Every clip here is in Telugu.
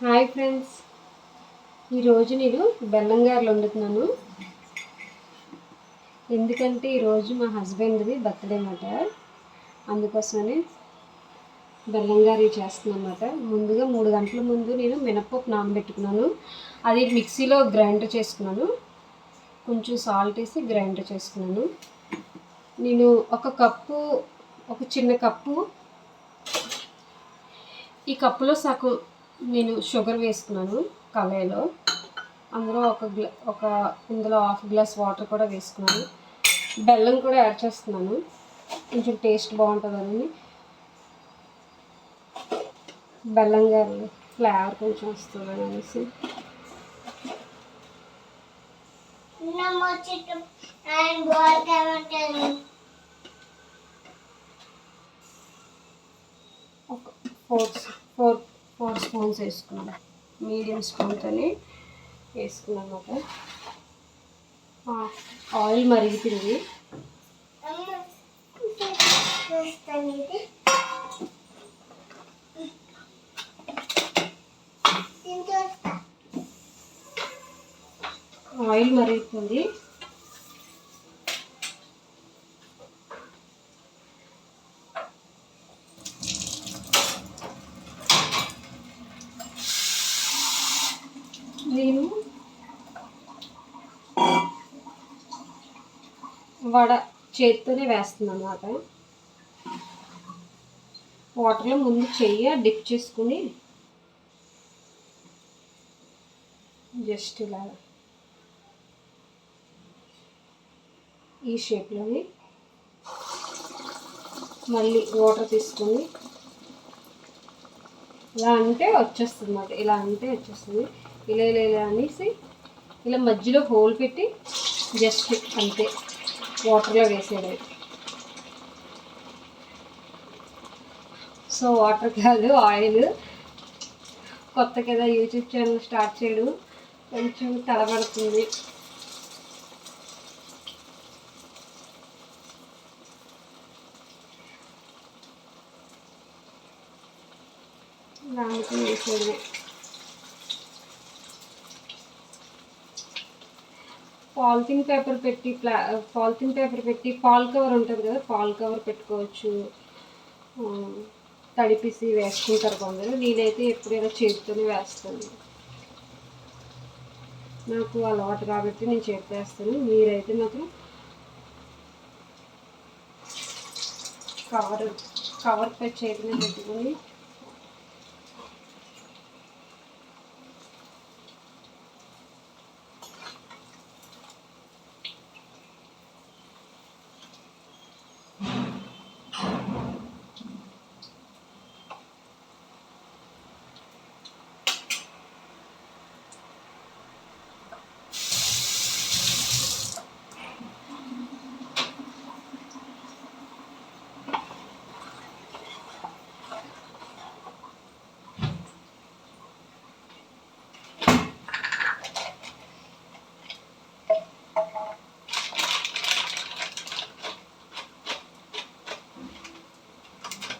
హాయ్ ఫ్రెండ్స్, ఈరోజు నేను బెల్లం గారెలు వండుతున్నాను. ఎందుకంటే ఈరోజు మా హస్బెండ్ది బర్త్డే అన్నమాట. అందుకోసమని బెల్లం గారెలు చేస్తున్నాను అన్నమాట. ముందుగా 3 గంటల ముందు నేను మినపప్పు నానబెట్టుకున్నాను. అది మిక్సీలో గ్రైండర్ చేసుకున్నాను. కొంచెం సాల్ట్ వేసి గ్రైండర్ చేసుకున్నాను. నేను ఒక చిన్న కప్పు, ఈ కప్పులో సగం నేను షుగర్ వేసుకున్నాను కళాయిలో. అందులో ఇందులో హాఫ్ గ్లాస్ వాటర్ కూడా వేసుకున్నాను. బెల్లం కూడా యాడ్ చేస్తున్నాను, కొంచెం టేస్ట్ బాగుంటుందని. బెల్లం గారి ఫ్లేవర్ కొంచెం వస్తుందని అనేసి ఒక 4 స్పూన్స్ వేసుకున్నాను. మీడియం స్పూన్తో వేసుకున్నాను అన్నమాట. ఆయిల్ మరుగుతుంది. ఆయిల్ మరుగుతుంది. నేను వడ చేతితోనే వేస్తున్నాను అన్నమాట. వాటర్లో ముందు చెయ్యి డిప్ చేసుకుని జస్ట్ ఇలా ఈ షేప్లోని మళ్ళీ వాటర్ తీసుకొని ఇలా అంటే వచ్చేస్తుంది అన్నమాట. ఇలా అంటే వచ్చేస్తుంది. ఇలా ఇలా ఇలా అనేసి ఇలా మధ్యలో హోల్ పెట్టి జస్ట్ అంతే వాటర్లో వేసేది. సో వాటర్ కాదు, ఆయిల్. కొత్త కదా యూట్యూబ్ ఛానల్ స్టార్ట్ చేయడం, కొంచెం తడబడుతుంది. దానికి వేసేది. పాలిథిన్ పేపర్ పెట్టి పాల్ కవర్ ఉంటుంది కదా, పాల్ కవర్ పెట్టుకోవచ్చు. తడిపిసి వేసుకుంటారు కొందరు. నేనైతే ఎప్పుడైనా చేతితోనే వేస్తాను. నాకు అలవాటు కాబట్టి నేను చేతి వేస్తాను. మీరైతే మాత్రం కవర్ పై చేతిని పెట్టుకొని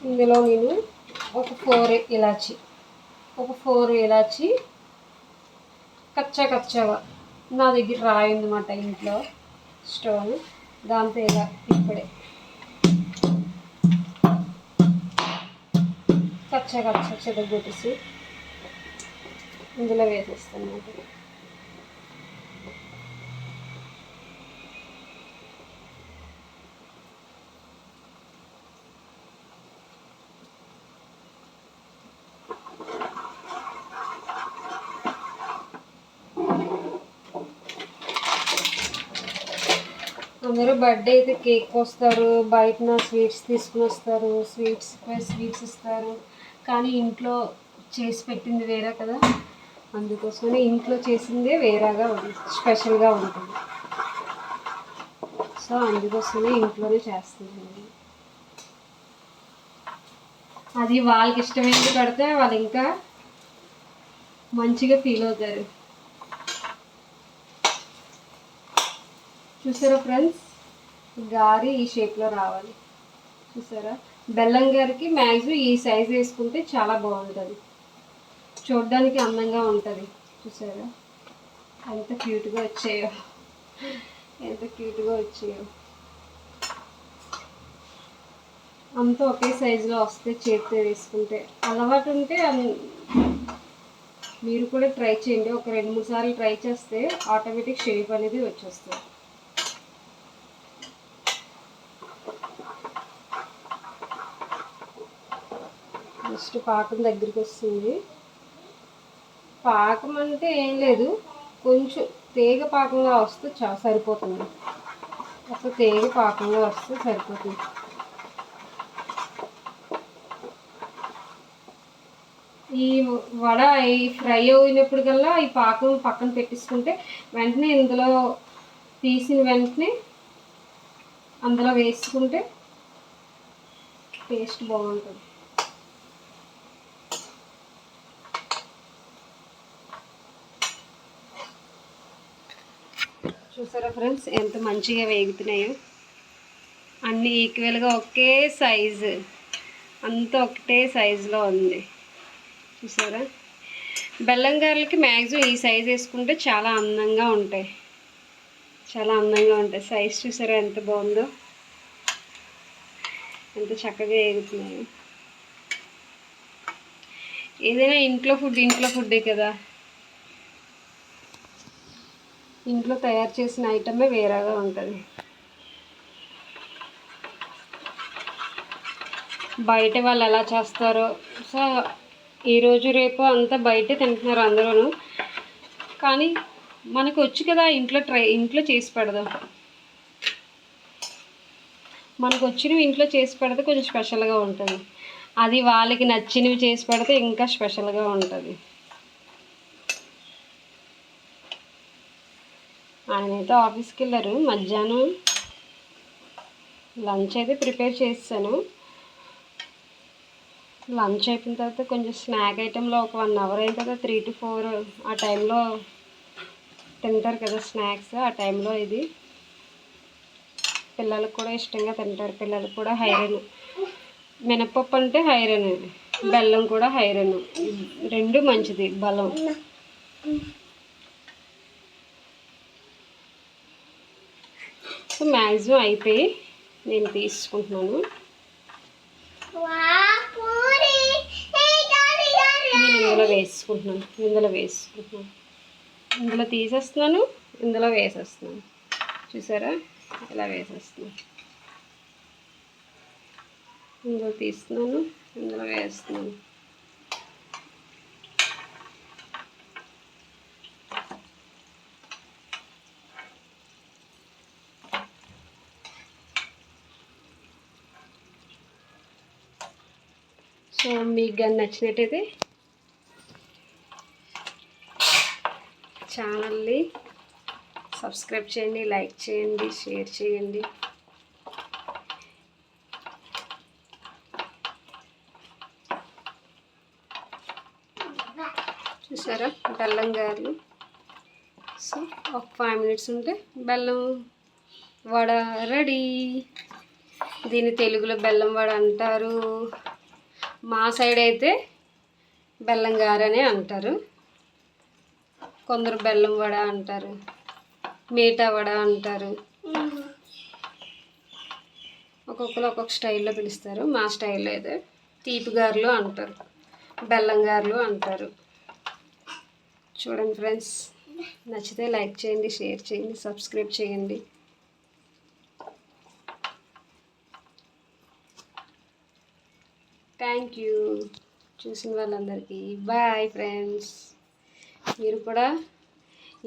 ఇందులో నేను ఒక 4 ఇలాచి కచ్చాగా నా దగ్గర రాయి ఉందన్నమాట ఇంట్లో, స్టోన్. దాంతో ఇలా ఇప్పుడే కచ్చా చెదగొట్టేసి ఇందులో వేసేస్తాను అన్నమాట. అందరూ బర్త్డే అయితే కేక్ కోస్తారు, బయట స్వీట్స్ తీసుకుని వస్తారు, స్వీట్స్ ఇస్తారు. కానీ ఇంట్లో చేసి పెట్టింది వేరే కదా, అందుకోసమని ఇంట్లో చేసిందే వేరేగా స్పెషల్గా ఉంటుంది. సో అందుకోసమే ఇంట్లోనే చేస్తుంది. అది వాళ్ళకి ఇష్టమైనది పెడితే వాళ్ళు ఇంకా మంచిగా ఫీల్ అవుతారు. చూసారా ఫ్రెండ్స్, గారి ఈ షేప్లో రావాలి. చూసారా, బెల్లం గారికి మ్యాక్సిమం ఈ సైజ్ వేసుకుంటే చాలా బాగుంటుంది. చూడడానికి అందంగా ఉంటుంది. చూసారా ఎంత క్యూట్గా వచ్చాయో, ఎంత క్యూట్గా వచ్చాయో. అంతా ఒకే సైజులో వస్తే చేతితో వేసుకుంటే. అలవాటు ఉంటే మీరు కూడా ట్రై చేయండి. ఒక 2-3 సార్లు ట్రై చేస్తే ఆటోమేటిక్ షేప్ అనేది వచ్చేస్తుంది. నెక్స్ట్ పాకం దగ్గరికి వస్తుంది. పాకం అంటే ఏం లేదు, కొంచెం తీగ పాకంగా వస్తే సరిపోతుంది. ఒక తీగ పాకంగా వస్తే సరిపోతుంది. ఈ వడ ఈ ఫ్రై అయినప్పటికల్లా ఈ పాకం పక్కన పెట్టేసుకుంటే వెంటనే ఇందులో తీసిన వెంటనే అందులో వేసుకుంటే టేస్ట్ బాగుంటుంది. చూసారా ఫ్రెండ్స్ ఎంత మంచిగా వేగుతున్నాయో. అన్నీ ఈక్వల్గా ఒకే సైజు, అంతా ఒకటే సైజులో ఉంది. చూసారా బెల్లం గారెలకి మ్యాక్సిమం ఈ సైజ్ వేసుకుంటే చాలా అందంగా ఉంటాయి, చాలా అందంగా ఉంటాయి. సైజ్ చూసారా ఎంత బాగుందో, ఎంత చక్కగా వేగుతున్నాయో. ఏదైనా ఇంట్లో ఫుడ్డే కదా, ఇంట్లో తయారు చేసిన ఐటమే వేరేగా ఉంటుంది. బయట వాళ్ళు ఎలా చేస్తారో, సో ఈరోజు రేపు అంతా బయటే తింటున్నారు అందరూ. కానీ మనకు వచ్చు కదా, ఇంట్లో చేసి పెడదాం. మనకు వచ్చినవి ఇంట్లో చేసి పెడితే కొంచెం స్పెషల్గా ఉంటుంది. అది వాళ్ళకి నచ్చినవి చేసి పెడితే ఇంకా స్పెషల్గా ఉంటుంది. ఆయనైతే ఆఫీస్కి వెళ్ళారు. మధ్యాహ్నం లంచ్ అయితే ప్రిపేర్ చేస్తాను. లంచ్ అయిపోయిన తర్వాత కొంచెం స్నాక్ ఐటెంలో ఒక 1 అవర్ అయిన తర్వాత 3 to 4 ఆ టైంలో తింటారు కదా స్నాక్స్. ఆ టైంలో ఇది పిల్లలకు కూడా ఇష్టంగా తింటారు. పిల్లలకు కూడా ఐరన్, మినపప్పు అంటే ఐరన్, బెల్లం కూడా ఐరన్, రెండు మంచిది, బలం. సో మ్యాక్సిమం అయిపోయి నేను తీసుకుంటున్నాను. నేను ఇందులో వేసుకుంటున్నాను, ఇందులో తీసేస్తున్నాను, ఇందులో వేసేస్తున్నాను. చూసారా ఇలా వేసేస్తున్నాను, ఇందులో తీస్తున్నాను, ఇందులో వేస్తున్నాను. సో మీకు కానీ నచ్చినట్టయితే ఛానల్ని సబ్స్క్రైబ్ చేయండి, లైక్ చేయండి, షేర్ చేయండి. చూసారా బెల్లం గారెలు. సో ఒక 5 minutes ఉంటే బెల్లం వడ రెడీ. దీన్ని తెలుగులో బెల్లం వడ అంటారు, మా సైడ్ అయితే బెల్లం గారనే అంటారు. కొందరు బెల్లం వడ అంటారు, మీఠా వడ అంటారు. ఒక్కొక్కరు ఒక్కొక్క స్టైల్లో పిలుస్తారు. మా స్టైల్లో అయితే తీపి గారెలు అంటారు, బెల్లం గారెలు అంటారు. చూడండి ఫ్రెండ్స్, నచ్చితే లైక్ చేయండి, షేర్ చేయండి, సబ్స్క్రైబ్ చేయండి. థ్యాంక్ యూ చూసిన వాళ్ళందరికీ. Bye friends. మీరు కూడా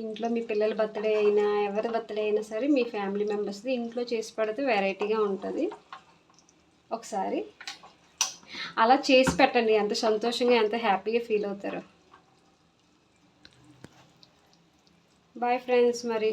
ఇంట్లో మీ పిల్లల బర్త్డే అయినా ఎవరి బర్త్డే అయినా సరే మీ ఫ్యామిలీ మెంబర్స్ది ఇంట్లో చేసి పెడితే వెరైటీగా ఉంటుంది. ఒకసారి అలా చేసి పెట్టండి, ఎంత సంతోషంగా ఎంత హ్యాపీగా ఫీల్ అవుతారో. Bye friends. మరి